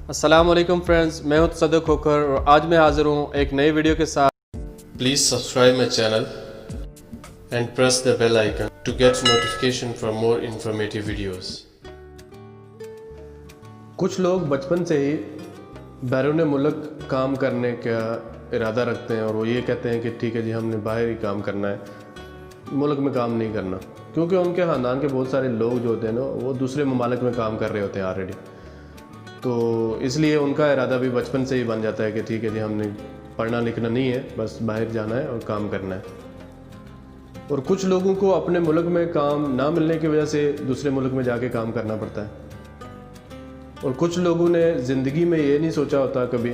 السلام علیکم فرینڈز، میں ہوں تصدق کھوکھر اور آج میں حاضر ہوں ایک نئی ویڈیو کے ساتھ۔ Please subscribe my channel and press the bell icon to get notification from more informative videos. کچھ لوگ بچپن سے ہی بیرون ملک کام کرنے کا ارادہ رکھتے ہیں اور وہ یہ کہتے ہیں کہ ٹھیک ہے جی ہم نے باہر ہی کام کرنا ہے، ملک میں کام نہیں کرنا، کیونکہ ان کے خاندان کے بہت سارے لوگ جو ہوتے ہیں نا وہ دوسرے ممالک میں کام کر رہے ہوتے ہیں آلریڈی، تو اس لیے ان کا ارادہ بھی بچپن سے ہی بن جاتا ہے کہ ٹھیک ہے جی ہم نے پڑھنا لکھنا نہیں ہے، بس باہر جانا ہے اور کام کرنا ہے۔ اور کچھ لوگوں کو اپنے ملک میں کام نہ ملنے کی وجہ سے دوسرے ملک میں جا کے کام کرنا پڑتا ہے، اور کچھ لوگوں نے زندگی میں یہ نہیں سوچا ہوتا کبھی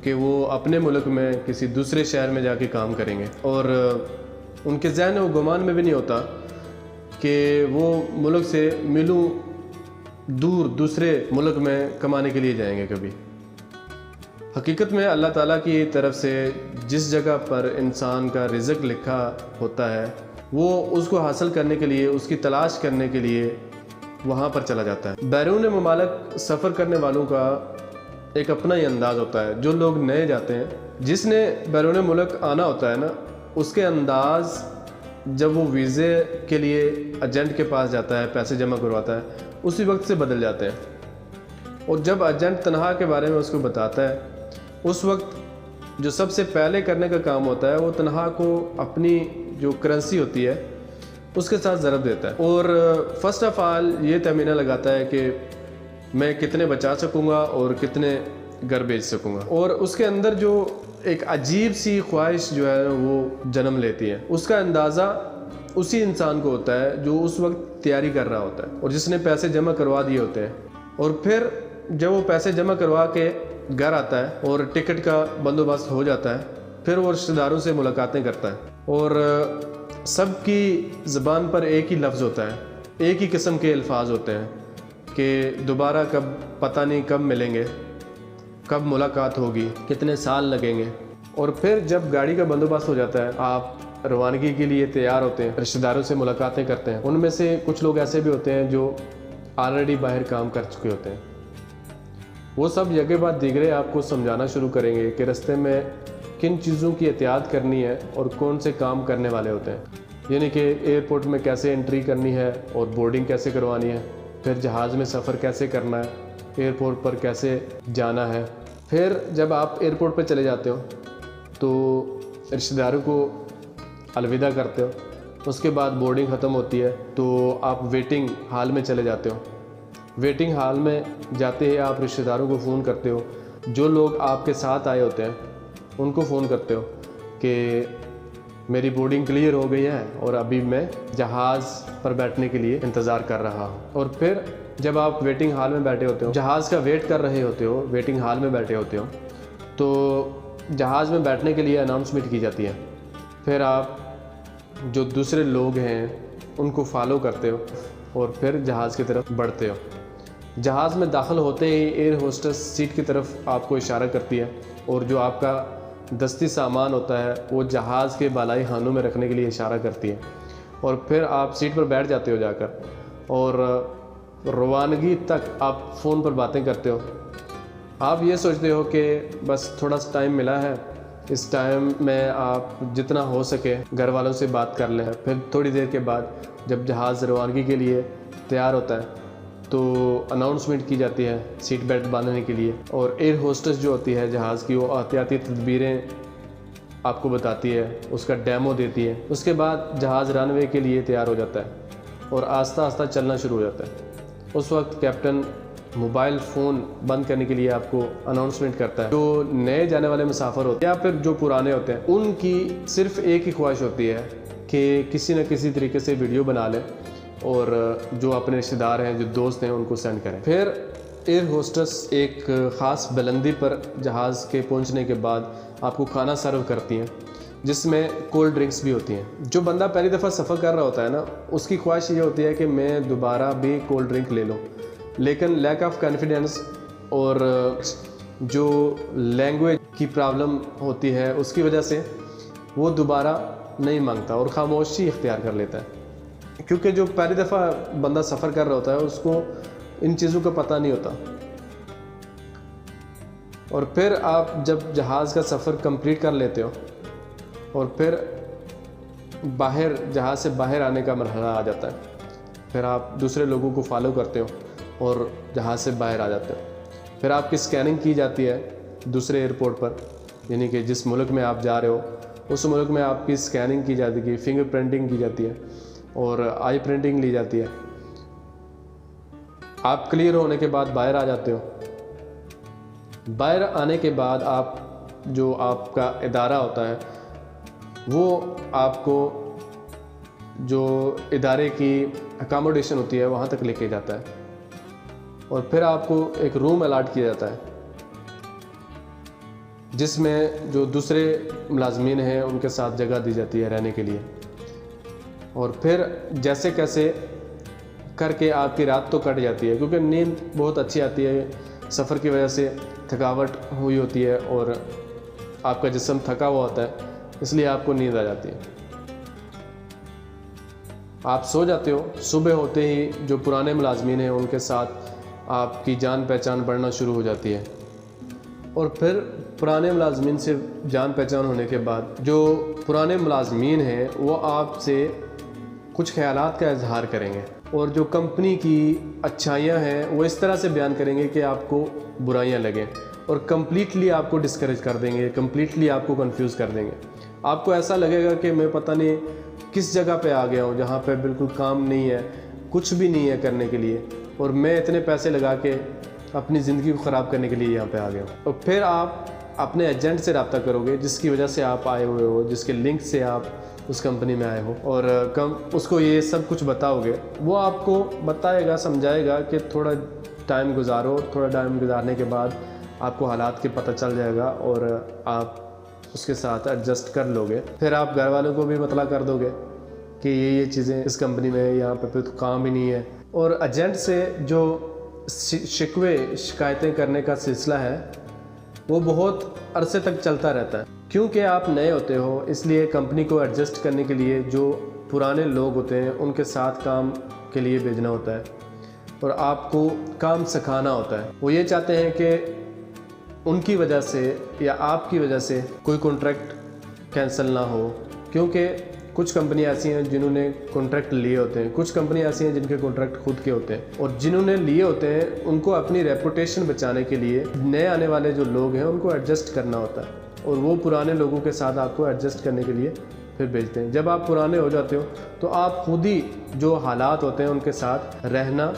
کہ وہ اپنے ملک میں کسی دوسرے شہر میں جا کے کام کریں گے، اور ان کے ذہن و گمان میں بھی نہیں ہوتا کہ وہ ملک سے ملوں دور دوسرے ملک میں کمانے کے لیے جائیں گے کبھی۔ حقیقت میں اللہ تعالیٰ کی طرف سے جس جگہ پر انسان کا رزق لکھا ہوتا ہے وہ اس کو حاصل کرنے کے لیے، اس کی تلاش کرنے کے لیے وہاں پر چلا جاتا ہے۔ بیرون ممالک سفر کرنے والوں کا ایک اپنا ہی انداز ہوتا ہے۔ جو لوگ نئے جاتے ہیں، جس نے بیرون ملک آنا ہوتا ہے نا، اس کے انداز جب وہ ویزے کے لیے ایجنٹ کے پاس جاتا ہے، پیسے جمع کرواتا ہے، اسی وقت سے بدل جاتے ہیں۔ اور جب ایجنٹ تنخواہ کے بارے میں اس کو بتاتا ہے، اس وقت جو سب سے پہلے کرنے کا کام ہوتا ہے وہ تنخواہ کو اپنی جو کرنسی ہوتی ہے اس کے ساتھ ضرب دیتا ہے، اور فرسٹ آف آل یہ تخمینہ لگاتا ہے کہ میں کتنے بچا سکوں گا اور کتنے گھر بیچ سکوں گا، اور اس کے اندر جو ایک عجیب سی خواہش جو ہے وہ جنم لیتی ہے۔ اس کا اندازہ اسی انسان کو ہوتا ہے جو اس وقت تیاری کر رہا ہوتا ہے اور جس نے پیسے جمع کروا دیے ہوتے ہیں، اور پھر جب وہ پیسے جمع کروا کے گھر آتا ہے اور ٹکٹ کا بندوبست ہو جاتا ہے، پھر وہ رشتہ داروں سے ملاقاتیں کرتا ہے، اور سب کی زبان پر ایک ہی لفظ ہوتا ہے، ایک ہی قسم کے الفاظ ہوتے ہیں کہ دوبارہ کب، پتہ نہیں کب ملیں گے، کب ملاقات ہوگی، کتنے سال لگیں گے۔ اور پھر جب گاڑی کا بندوبست ہو جاتا ہے، آپ روانگی کے لیے تیار ہوتے ہیں، رشتہ داروں سے ملاقاتیں کرتے ہیں۔ ان میں سے کچھ لوگ ایسے بھی ہوتے ہیں جو آلریڈی باہر کام کر چکے ہوتے ہیں، وہ سب یکے بعد دیگرے آپ کو سمجھانا شروع کریں گے کہ رستے میں کن چیزوں کی احتیاط کرنی ہے اور کون سے کام کرنے والے ہوتے ہیں، یعنی کہ ایئرپورٹ میں کیسے انٹری کرنی ہے اور بورڈنگ کیسے کروانی ہے، پھر جہاز میں سفر کیسے کرنا ہے، ایئرپورٹ پر کیسے جانا ہے۔ پھر جب آپ ایئرپورٹ پہ چلے جاتے ہو تو رشتہ داروں کو الوداع کرتے ہو، اس کے بعد بورڈنگ ختم ہوتی ہے تو آپ ویٹنگ ہال میں چلے جاتے ہو۔ ویٹنگ ہال میں جاتے ہی آپ رشتہ داروں کو فون کرتے ہو، جو لوگ آپ کے ساتھ آئے ہوتے ہیں ان کو فون کرتے ہو کہ میری بورڈنگ کلیئر ہو گئی ہے اور ابھی میں جہاز پر بیٹھنے کے لیے انتظار کر رہا ہوں۔ اور پھر جب آپ ویٹنگ ہال میں بیٹھے ہوتے ہو، جہاز کا ویٹ کر رہے ہوتے ہو، ویٹنگ ہال میں بیٹھے ہوتے ہو، تو جہاز میں بیٹھنے کے لیے اناؤنسمنٹ کی جاتی ہے۔ پھر آپ جو دوسرے لوگ ہیں ان کو فالو کرتے ہو اور پھر جہاز کی طرف بڑھتے ہو۔ جہاز میں داخل ہوتے ہی ایئر ہوسٹس سیٹ کی طرف آپ کو اشارہ کرتی ہے، اور جو آپ کا دستی سامان ہوتا ہے وہ جہاز کے بالائی خانوں میں رکھنے کے لیے اشارہ کرتی ہے، اور پھر آپ سیٹ پر بیٹھ جاتے ہو جا کر، اور روانگی تک آپ فون پر باتیں کرتے ہو۔ آپ یہ سوچتے ہو کہ بس تھوڑا سا ٹائم ملا ہے، اس ٹائم میں آپ جتنا ہو سکے گھر والوں سے بات کر لیں۔ پھر تھوڑی دیر کے بعد جب جہاز روانگی کے لیے تیار ہوتا ہے تو اناؤنسمنٹ کی جاتی ہے سیٹ بیلٹ باندھنے کے لیے، اور ایئر ہوسٹس جو ہوتی ہے جہاز کی وہ احتیاطی تدبیریں آپ کو بتاتی ہے، اس کا ڈیمو دیتی ہے۔ اس کے بعد جہاز رن وے کے لیے تیار ہو جاتا ہے اور آہستہ آہستہ چلنا شروع ہو جاتا ہے۔ اس وقت کیپٹن موبائل فون بند کرنے کے لیے آپ کو اناؤنسمنٹ کرتا ہے۔ جو نئے جانے والے مسافر ہوتے ہیں یا پھر جو پرانے ہوتے ہیں، ان کی صرف ایک ہی خواہش ہوتی ہے کہ کسی نہ کسی طریقے سے ویڈیو بنا لیں اور جو اپنے رشتہ دار ہیں، جو دوست ہیں، ان کو سینڈ کریں۔ پھر ایئر ہوسٹس ایک خاص بلندی پر جہاز کے پہنچنے کے بعد آپ کو کھانا سرو کرتی ہیں، جس میں کولڈ ڈرنکس بھی ہوتی ہیں۔ جو بندہ پہلی دفعہ سفر کر رہا ہوتا ہے نا، اس کی خواہش یہ ہوتی ہے کہ میں دوبارہ بھی کولڈ ڈرنک لے لوں، لیکن لیک آف کانفیڈنس اور جو لینگویج کی پرابلم ہوتی ہے اس کی وجہ سے وہ دوبارہ نہیں مانگتا اور خاموشی اختیار کر لیتا ہے، کیونکہ جو پہلی دفعہ بندہ سفر کر رہا ہوتا ہے اس کو ان چیزوں کا پتہ نہیں ہوتا۔ اور پھر آپ جب جہاز کا سفر کمپلیٹ کر لیتے ہو اور پھر جہاز سے باہر آنے کا مرحلہ آ جاتا ہے، پھر آپ دوسرے لوگوں کو فالو کرتے ہو اور جہاز سے باہر آ جاتے ہو، پھر آپ کی اسکیننگ کی جاتی ہے دوسرے ایئرپورٹ پر، یعنی کہ جس ملک میں آپ جا رہے ہو اس ملک میں آپ کی اسکیننگ کی جاتی ہے، فنگر پرنٹنگ کی جاتی ہے اور آئی پرنٹنگ لی جاتی ہے۔ آپ کلیئر ہونے کے بعد باہر آ جاتے ہو۔ باہر آنے کے بعد آپ کا ادارہ ہوتا ہے وہ آپ کو جو ادارے کی اکاموڈیشن ہوتی ہے وہاں تک لے کے جاتا ہے اور پھر آپ کو ایک روم الاٹ کیا جاتا ہے جس میں جو دوسرے ملازمین ہیں ان کے ساتھ جگہ دی جاتی ہے رہنے کے لیے، اور پھر جیسے کیسے کر کے آپ کی رات تو کٹ جاتی ہے، کیونکہ نیند بہت اچھی آتی ہے، سفر کی وجہ سے تھکاوٹ ہوئی ہوتی ہے اور آپ کا جسم تھکا ہوا ہوتا ہے، اس لیے آپ کو نیند آ جاتی ہے، آپ سو جاتے ہو۔ صبح ہوتے ہی جو پرانے ملازمین ہیں ان کے ساتھ آپ کی جان پہچان بڑھنا شروع ہو جاتی ہے، اور پھر پرانے ملازمین سے جان پہچان ہونے کے بعد جو پرانے ملازمین ہیں وہ آپ سے کچھ خیالات کا اظہار کریں گے اور جو کمپنی کی اچھائیاں ہیں وہ اس طرح سے بیان کریں گے کہ آپ کو برائیاں لگیں، اور کمپلیٹلی آپ کو ڈسکریج کر دیں گے، کمپلیٹلی آپ کو کنفیوز کر دیں گے۔ آپ کو ایسا لگے گا کہ میں پتہ نہیں کس جگہ پہ آ گیا ہوں جہاں پہ بالکل کام نہیں ہے، کچھ بھی نہیں ہے کرنے کے لیے، اور میں اتنے پیسے لگا کے اپنی زندگی کو خراب کرنے کے لیے یہاں پہ آ گیا ہوں۔ اور پھر آپ اپنے ایجنٹ سے رابطہ کرو گے جس کی وجہ سے آپ آئے ہوئے ہو، جس کے لنک سے آپ اس کمپنی میں آئے ہو، اور اس کو یہ سب کچھ بتاؤ گے، وہ آپ کو بتائے گا، سمجھائے گا کہ تھوڑا ٹائم گزارو، تھوڑا ٹائم گزارنے کے بعد آپ کو حالات کے پتہ چل جائے گا اور آپ اس کے ساتھ ایڈجسٹ کر لو گے۔ پھر آپ گھر والوں کو بھی مطلع کر دو گے کہ یہ چیزیں اس کمپنی میں یہاں پہ تو کام ہی نہیں ہے۔ اور ایجنٹ سے جو شکایتیں کرنے کا سلسلہ ہے وہ بہت عرصے تک چلتا رہتا ہے، کیونکہ آپ نئے ہوتے ہو، اس لیے کمپنی کو ایڈجسٹ کرنے کے لیے جو پرانے لوگ ہوتے ہیں ان کے ساتھ کام کے لیے بھیجنا ہوتا ہے اور آپ کو کام سکھانا ہوتا ہے۔ وہ یہ چاہتے ہیں کہ ان کی وجہ سے یا آپ کی وجہ سے کوئی کانٹریکٹ کینسل نہ ہو، کیونکہ کچھ کمپنیاں ایسی ہیں جنہوں نے کانٹریکٹ لیے ہوتے ہیں، کچھ کمپنیاں ایسی ہیں جن کے کانٹریکٹ خود کے ہوتے ہیں، اور جنہوں نے لیے ہوتے ہیں ان کو اپنی ریپوٹیشن بچانے کے لیے نئے آنے والے جو لوگ ہیں ان کو ایڈجسٹ کرنا ہوتا ہے، اور وہ پرانے لوگوں کے ساتھ آپ کو ایڈجسٹ کرنے کے لیے پھر بھیجتے ہیں۔ جب آپ پرانے ہو جاتے ہو تو آپ خود ہی جو حالات ہوتے ہیں ان کے ساتھ رہنا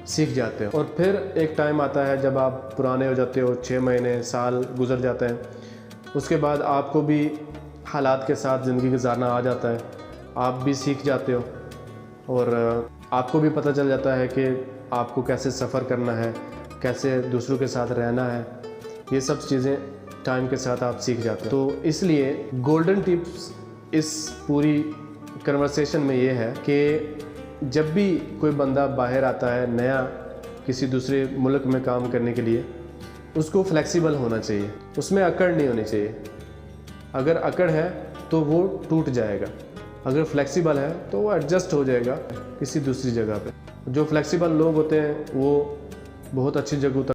سیکھ جاتے ہو، اور پھر ایک ٹائم آتا ہے جب آپ پرانے ہو جاتے ہو، 6 مہینے سال گزر جاتے ہیں، اس کے بعد آپ کو بھی حالات کے ساتھ زندگی گزارنا آ جاتا ہے، آپ بھی سیکھ جاتے ہو اور آپ کو بھی پتہ چل جاتا ہے کہ آپ کو کیسے سفر کرنا ہے، کیسے دوسروں کے ساتھ رہنا ہے، یہ سب چیزیں ٹائم کے ساتھ آپ سیکھ جاتے ہیں۔ تو اس لیے گولڈن ٹپس اس پوری کنورسیشن میں یہ ہے کہ جب بھی کوئی بندہ باہر آتا ہے نیا کسی دوسرے ملک میں کام کرنے کے لیے، اس کو فلیکسیبل ہونا چاہیے، اس میں اکڑ نہیں ہونی چاہیے۔ اگر اکڑ ہے تو وہ ٹوٹ جائے گا، اگر فلیکسیبل ہے تو وہ ایڈجسٹ ہو جائے گا کسی دوسری جگہ پہ۔ جو فلیکسیبل لوگ ہوتے ہیں وہ بہت اچھی جگہوں تک